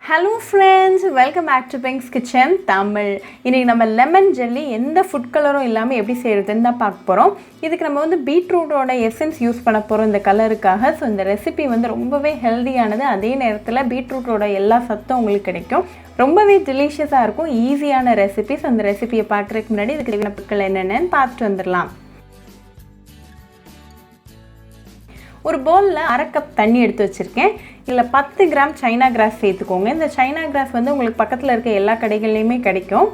Hello friends, welcome back to Pink's Kitchen Tamil. இன்னைக்கு நம்ம lemon jelly எந்த food கலரும் இல்லாம எப்படி செய்யறதுன்னு தான் பார்க்க போறோம். இதுக்கு நம்ம வந்து பீட்ரூட்டோட எசன்ஸ் யூஸ் பண்ண போறோம் இந்த கலருக்காக. சோ இந்த ரெசிபி வந்து ரொம்பவே ஹெல்தியானது. அதே நேரத்துல பீட்ரூட்டோட எல்லா சத்தும் உங்களுக்கு கிடைக்கும். ரொம்பவே டெலிஷியஸா இருக்கும். ஈஸியான ரெசிபி. சோ இந்த ரெசிபியை பார்க்கறதுக்கு முன்னாடி இதுக்கு தேவையான பொருட்கள் என்னென்னன்னு பார்த்துட்டு வந்துடலாம். ஒரு பவுல்ல 1/2 கப் தண்ணி எடுத்து வச்சிருக்கேன். இல்ல 10 கிராம் சைனா கிராஸ் சேர்த்துக்கோங்க. இந்த சைனா கிராஸ் வந்து உங்களுக்கு பக்கத்துல இருக்க எல்லா கடைகள்லயுமே கிடைக்கும்.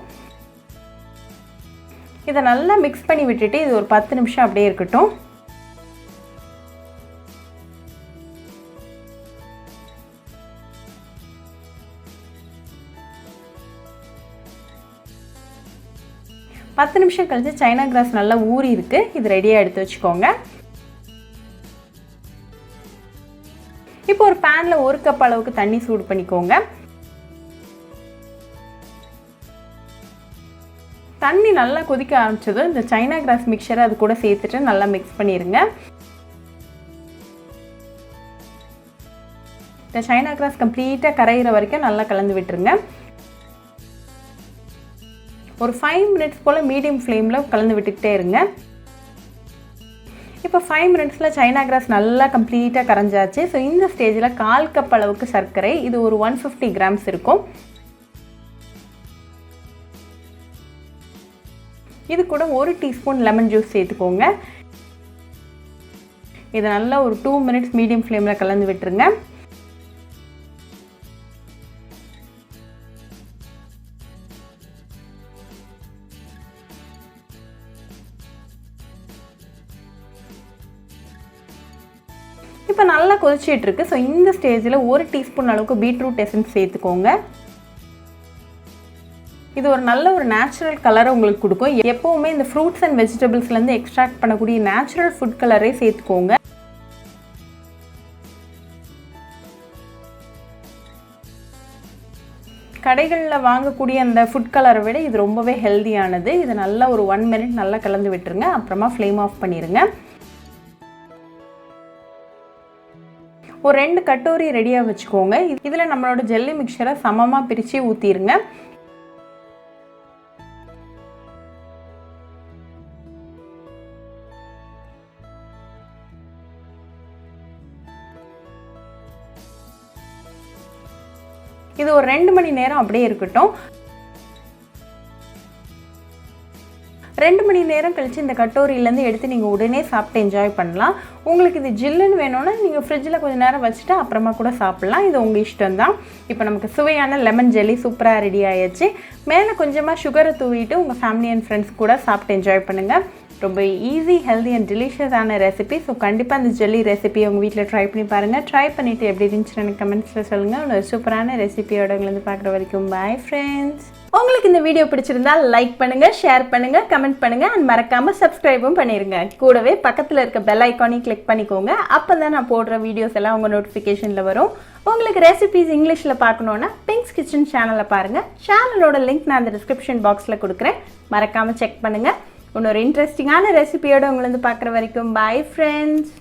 இத நல்லா mix பண்ணி விட்டுட்டு இது ஒரு 10 நிமிஷம் அப்படியே இருக்கட்டும். பத்து நிமிஷம் கழிச்சு சைனா கிராஸ் நல்லா ஊறி இருக்கு. இது ரெடியா எடுத்து வச்சுக்கோங்க. இப்போ ஒரு panல 1 கப் அளவுக்கு தண்ணி சூடு பண்ணிக்கோங்க. தண்ணி நல்லா கொதிக்க ஆரம்பிச்சதும் இந்த சைனா கிராஸ் மிக்சரை அது கூட சேர்த்துட்டு நல்லா mix பண்ணிருங்க. இந்த சைனா கிராஸ் கம்ப்ளீட்டா கரையிற வரைக்கும் நல்லா கலந்து விட்டுருங்க. ஒரு 5 மினிட்ஸ் போல மீடியம் ஃப்ளேம்ல கலந்து விட்டுட்டே இருங்க. இப்போ 5 மினிட்ஸ்ல சைனா கிராஸ் நல்லா கம்ப்ளீட்டா கரைஞ்சாச்சு. சோ இந்த ஸ்டேஜ்ல 1/4 கப் அளவுக்கு சர்க்கரை, இது ஒரு 150 கிராம்ஸ் இருக்கும். இது கூட 1 டீஸ்பூன் லெமன் ஜூஸ் சேர்த்துக்கோங்க. இத நல்லா ஒரு 2 மினிட்ஸ் மீடியம் ஃப்ளேம்ல கலந்து விட்டுருங்க. இப்போ நல்லா கொதிச்சிட்டு இருக்கு. சோ இந்த ஸ்டேஜ்ல 1 டீஸ்பூன் அளவுக்கு பீட்ரூட் எசன்ஸ் சேர்த்துக்கோங்க. இது ஒரு நல்ல ஒரு நேச்சுரல் கலரை உங்களுக்கு கொடுக்கும். எப்பவுமே இந்த ஃப்ரூட்ஸ் அண்ட் வெஜிடபிள்ஸ்ல இருந்து எக்ஸ்ட்ராக்ட் பண்ணக்கூடிய நேச்சுரல் ஃபுட் கலரே சேர்த்துக்கோங்க. கடைகளில் வாங்கக்கூடிய அந்த ஃபுட் கலரை விட இது ரொம்பவே ஹெல்தியானது. இது நல்லா ஒரு 1 மினிட் நல்லா கலந்து விட்டுருங்க. அப்புறமா ஃப்ளேம் ஆஃப் பண்ணிருங்க. ஒரு 2 கட்டோரி ரெடியா வச்சுக்கோங்க. இதுல நம்மளோட ஜெல்லி மிக்சரை சமமா பிரிச்சு ஊத்திருங்க. இது ஒரு 2 மணி நேரம் அப்படியே இருக்கட்டும். 2 மணி நேரம் கழிச்சு இந்த கட்டோரியில இருந்து எடுத்து நீங்க உடனே சாப்பிட்டு என்ஜாய் பண்ணலாம். உங்களுக்கு இது ஜில்லுன்னு வேணும்னா நீங்க ஃப்ரிட்ஜ்ல கொஞ்ச நேரம் வச்சுட்டு அப்புறமா கூட சாப்பிடலாம். இது உங்க இஷ்டம் தான். இப்போ நமக்கு சுவையான லெமன் ஜெல்லி சூப்பரா ரெடி ஆயாச்சு. மேல கொஞ்சமா சுகரை தூவிட்டு உங்க ஃபேமிலி அண்ட் ஃப்ரெண்ட்ஸ் கூட சாப்பிட்டு என்ஜாய் பண்ணுங்க. ரொம்ப ஈஸி, ஹெல்தி அண்ட் டெலிஷியஸான ரெசிபி. ஸோ கண்டிப்பாக இந்த ஜெல்லி ரெசிபியை உங்கள் வீட்டில் ட்ரை பண்ணி பாருங்கள். ட்ரை பண்ணிவிட்டு எப்படி இருந்துச்சுன்னு எனக்கு கமெண்ட்ஸில் சொல்லுங்கள். ஒரு சூப்பரான ரெசிபியோட உங்களை பார்க்குற வரைக்கும் பாய் ஃப்ரெண்ட்ஸ். உங்களுக்கு இந்த வீடியோ பிடிச்சிருந்தா லைக் பண்ணுங்கள், ஷேர் பண்ணுங்கள், கமெண்ட் பண்ணுங்கள் அண்ட் மறக்காமல் சப்ஸ்கிரைபும் பண்ணிடுங்க. கூடவே பக்கத்தில் இருக்க பெல் ஐக்கானையும் கிளிக் பண்ணிக்கோங்க. அப்போ தான் நான் போடுற வீடியோஸ் எல்லாம் உங்கள் நோட்டிஃபிகேஷனில் வரும். உங்களுக்கு ரெசிபிஸ் இங்கிலீஷில் பார்க்கணுன்னா பிங்க்ஸ் கிச்சன் சேனலை பாருங்கள். சேனலோட லிங்க் நான் அந்த டிஸ்கிரிப்ஷன் பாக்ஸில் கொடுக்குறேன். மறக்காமல் செக் பண்ணுங்கள். இன்னொரு இன்ட்ரெஸ்டிங்கான ரெசிபியோட உங்களை பார்க்குற வரைக்கும் பாய் ஃப்ரெண்ட்ஸ்.